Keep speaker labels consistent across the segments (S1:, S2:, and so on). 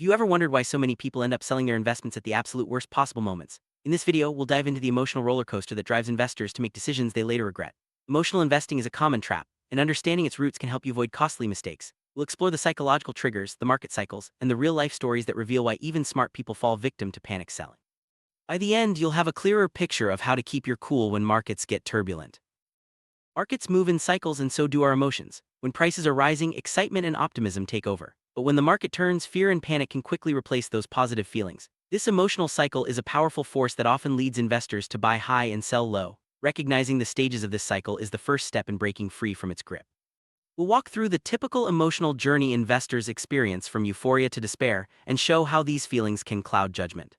S1: you ever wondered why so many people end up selling their investments at the absolute worst possible moments? In this video, we'll dive into the emotional roller coaster that drives investors to make decisions they later regret. Emotional investing is a common trap, and understanding its roots can help you avoid costly mistakes. We'll explore the psychological triggers, the market cycles, and the real-life stories that reveal why even smart people fall victim to panic selling. By the end, you'll have a clearer picture of how to keep your cool when markets get turbulent. Markets move in cycles and so do our emotions. When prices are rising, excitement and optimism take over. But when the market turns, fear and panic can quickly replace those positive feelings. This emotional cycle is a powerful force that often leads investors to buy high and sell low. Recognizing the stages of this cycle is the first step in breaking free from its grip. We'll walk through the typical emotional journey investors experience from euphoria to despair and show how these feelings can cloud judgment.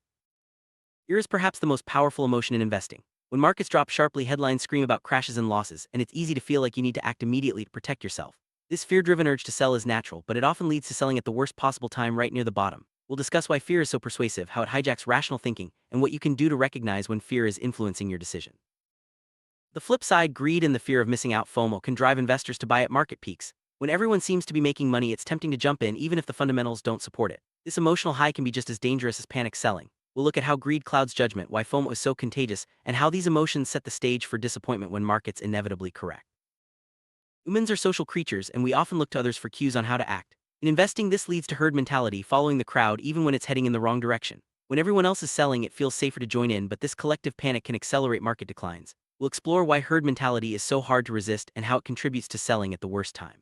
S1: Fear is perhaps the most powerful emotion in investing. When markets drop sharply, headlines scream about crashes and losses, and it's easy to feel like you need to act immediately to protect yourself. This fear-driven urge to sell is natural, but it often leads to selling at the worst possible time right near the bottom. We'll discuss why fear is so persuasive, how it hijacks rational thinking, and what you can do to recognize when fear is influencing your decision. The flip side, greed and the fear of missing out, FOMO, can drive investors to buy at market peaks. When everyone seems to be making money, it's tempting to jump in even if the fundamentals don't support it. This emotional high can be just as dangerous as panic selling. We'll look at how greed clouds judgment, why FOMO is so contagious, and how these emotions set the stage for disappointment when markets inevitably correct. Humans are social creatures, and we often look to others for cues on how to act. In investing, this leads to herd mentality, following the crowd even when it's heading in the wrong direction. When everyone else is selling, it feels safer to join in, but this collective panic can accelerate market declines. We'll explore why herd mentality is so hard to resist and how it contributes to selling at the worst time.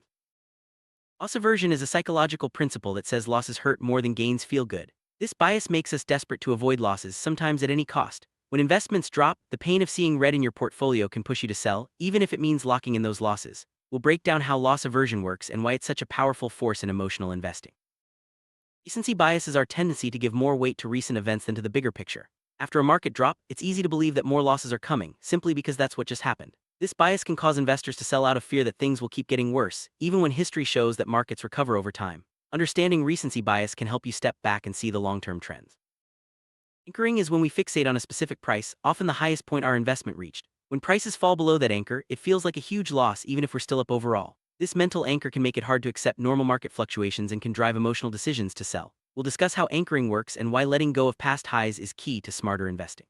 S1: Loss aversion is a psychological principle that says losses hurt more than gains feel good. This bias makes us desperate to avoid losses, sometimes at any cost. When investments drop, the pain of seeing red in your portfolio can push you to sell, even if it means locking in those losses. We'll break down how loss aversion works and why it's such a powerful force in emotional investing. Recency bias is our tendency to give more weight to recent events than to the bigger picture. After a market drop, it's easy to believe that more losses are coming, simply because that's what just happened. This bias can cause investors to sell out of fear that things will keep getting worse, even when history shows that markets recover over time. Understanding recency bias can help you step back and see the long-term trends. Anchoring is when we fixate on a specific price, often the highest point our investment reached. When prices fall below that anchor, it feels like a huge loss even if we're still up overall. This mental anchor can make it hard to accept normal market fluctuations and can drive emotional decisions to sell. We'll discuss how anchoring works and why letting go of past highs is key to smarter investing.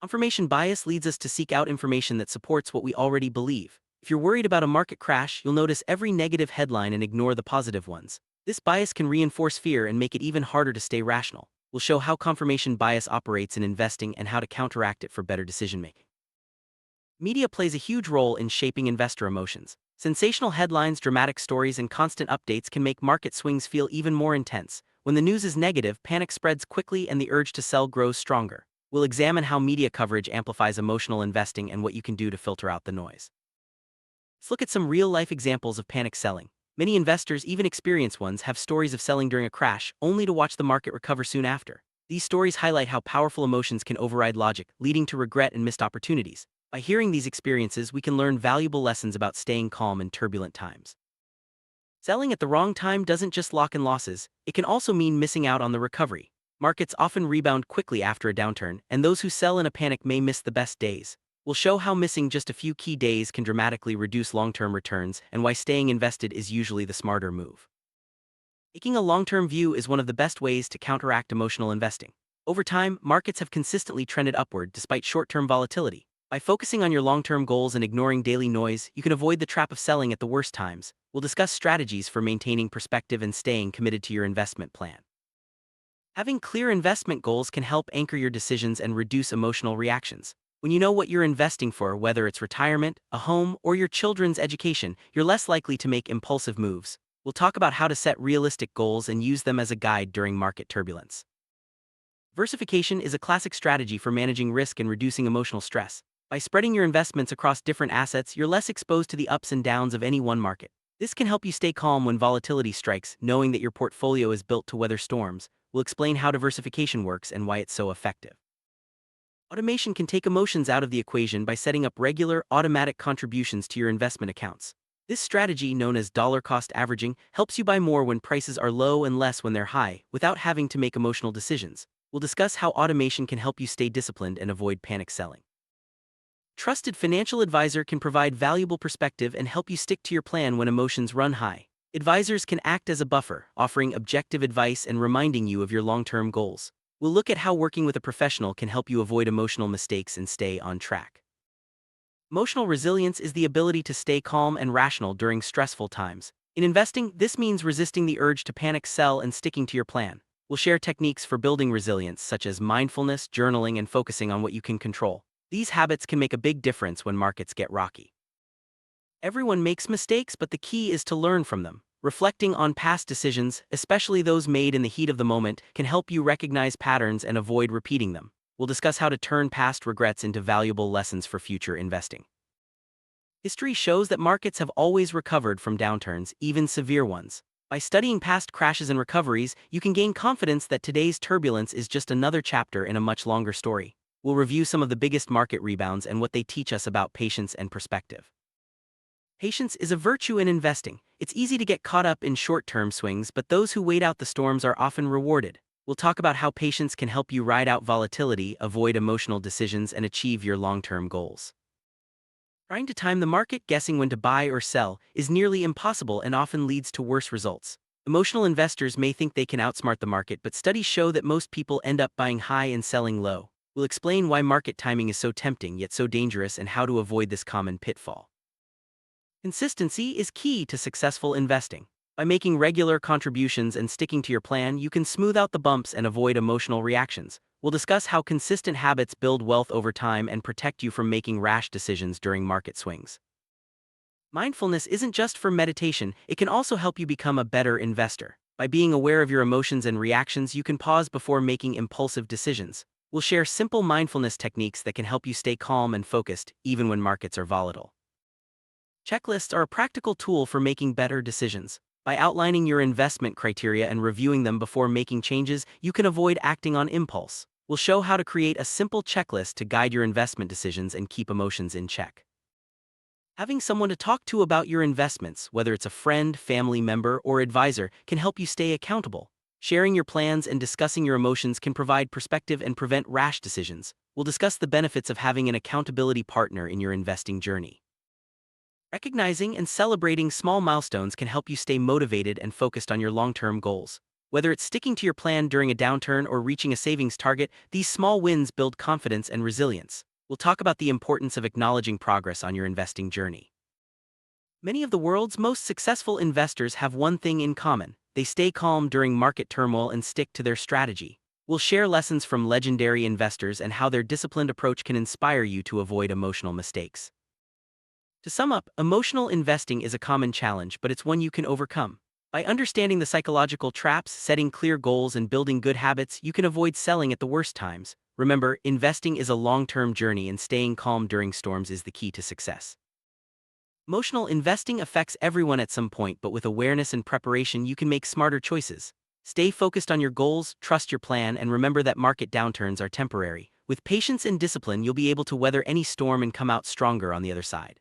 S1: Confirmation bias leads us to seek out information that supports what we already believe. If you're worried about a market crash, you'll notice every negative headline and ignore the positive ones. This bias can reinforce fear and make it even harder to stay rational. We'll show how confirmation bias operates in investing and how to counteract it for better decision-making. Media plays a huge role in shaping investor emotions. Sensational headlines, dramatic stories, and constant updates can make market swings feel even more intense. When the news is negative, panic spreads quickly and the urge to sell grows stronger. We'll examine how media coverage amplifies emotional investing and what you can do to filter out the noise. Let's look at some real-life examples of panic selling. Many investors, even experienced ones, have stories of selling during a crash, only to watch the market recover soon after. These stories highlight how powerful emotions can override logic, leading to regret and missed opportunities. By hearing these experiences, we can learn valuable lessons about staying calm in turbulent times. Selling at the wrong time doesn't just lock in losses, it can also mean missing out on the recovery. Markets often rebound quickly after a downturn, and those who sell in a panic may miss the best days. We'll show how missing just a few key days can dramatically reduce long-term returns and why staying invested is usually the smarter move. Taking a long-term view is one of the best ways to counteract emotional investing. Over time, markets have consistently trended upward despite short-term volatility. By focusing on your long-term goals and ignoring daily noise, you can avoid the trap of selling at the worst times. We'll discuss strategies for maintaining perspective and staying committed to your investment plan. Having clear investment goals can help anchor your decisions and reduce emotional reactions. When you know what you're investing for, whether it's retirement, a home, or your children's education, you're less likely to make impulsive moves. We'll talk about how to set realistic goals and use them as a guide during market turbulence. Diversification is a classic strategy for managing risk and reducing emotional stress. By spreading your investments across different assets, you're less exposed to the ups and downs of any one market. This can help you stay calm when volatility strikes, knowing that your portfolio is built to weather storms. We'll explain how diversification works and why it's so effective. Automation can take emotions out of the equation by setting up regular, automatic contributions to your investment accounts. This strategy, known as dollar-cost averaging, helps you buy more when prices are low and less when they're high, without having to make emotional decisions. We'll discuss how automation can help you stay disciplined and avoid panic selling. Trusted financial advisor can provide valuable perspective and help you stick to your plan when emotions run high. Advisors can act as a buffer, offering objective advice and reminding you of your long-term goals. We'll look at how working with a professional can help you avoid emotional mistakes and stay on track. Emotional resilience is the ability to stay calm and rational during stressful times. In investing, this means resisting the urge to panic sell and sticking to your plan. We'll share techniques for building resilience, such as mindfulness, journaling, and focusing on what you can control. These habits can make a big difference when markets get rocky. Everyone makes mistakes, but the key is to learn from them. Reflecting on past decisions, especially those made in the heat of the moment, can help you recognize patterns and avoid repeating them. We'll discuss how to turn past regrets into valuable lessons for future investing. History shows that markets have always recovered from downturns, even severe ones. By studying past crashes and recoveries, you can gain confidence that today's turbulence is just another chapter in a much longer story. We'll review some of the biggest market rebounds and what they teach us about patience and perspective. Patience is a virtue in investing. It's easy to get caught up in short-term swings, but those who wait out the storms are often rewarded. We'll talk about how patience can help you ride out volatility, avoid emotional decisions, and achieve your long-term goals. Trying to time the market, guessing when to buy or sell, is nearly impossible and often leads to worse results. Emotional investors may think they can outsmart the market, but studies show that most people end up buying high and selling low. We'll explain why market timing is so tempting yet so dangerous and how to avoid this common pitfall. Consistency is key to successful investing. By making regular contributions and sticking to your plan, you can smooth out the bumps and avoid emotional reactions. We'll discuss how consistent habits build wealth over time and protect you from making rash decisions during market swings. Mindfulness isn't just for meditation, it can also help you become a better investor. By being aware of your emotions and reactions, you can pause before making impulsive decisions. We'll share simple mindfulness techniques that can help you stay calm and focused, even when markets are volatile. Checklists are a practical tool for making better decisions. By outlining your investment criteria and reviewing them before making changes, you can avoid acting on impulse. We'll show how to create a simple checklist to guide your investment decisions and keep emotions in check. Having someone to talk to about your investments, whether it's a friend, family member, or advisor, can help you stay accountable. Sharing your plans and discussing your emotions can provide perspective and prevent rash decisions. We'll discuss the benefits of having an accountability partner in your investing journey. Recognizing and celebrating small milestones can help you stay motivated and focused on your long-term goals. Whether it's sticking to your plan during a downturn or reaching a savings target, these small wins build confidence and resilience. We'll talk about the importance of acknowledging progress on your investing journey. Many of the world's most successful investors have one thing in common: they stay calm during market turmoil and stick to their strategy. We'll share lessons from legendary investors and how their disciplined approach can inspire you to avoid emotional mistakes. To sum up, emotional investing is a common challenge, but it's one you can overcome. By understanding the psychological traps, setting clear goals, and building good habits, you can avoid selling at the worst times. Remember, investing is a long-term journey, and staying calm during storms is the key to success. Emotional investing affects everyone at some point, but with awareness and preparation, you can make smarter choices. Stay focused on your goals, trust your plan, and remember that market downturns are temporary. With patience and discipline, you'll be able to weather any storm and come out stronger on the other side.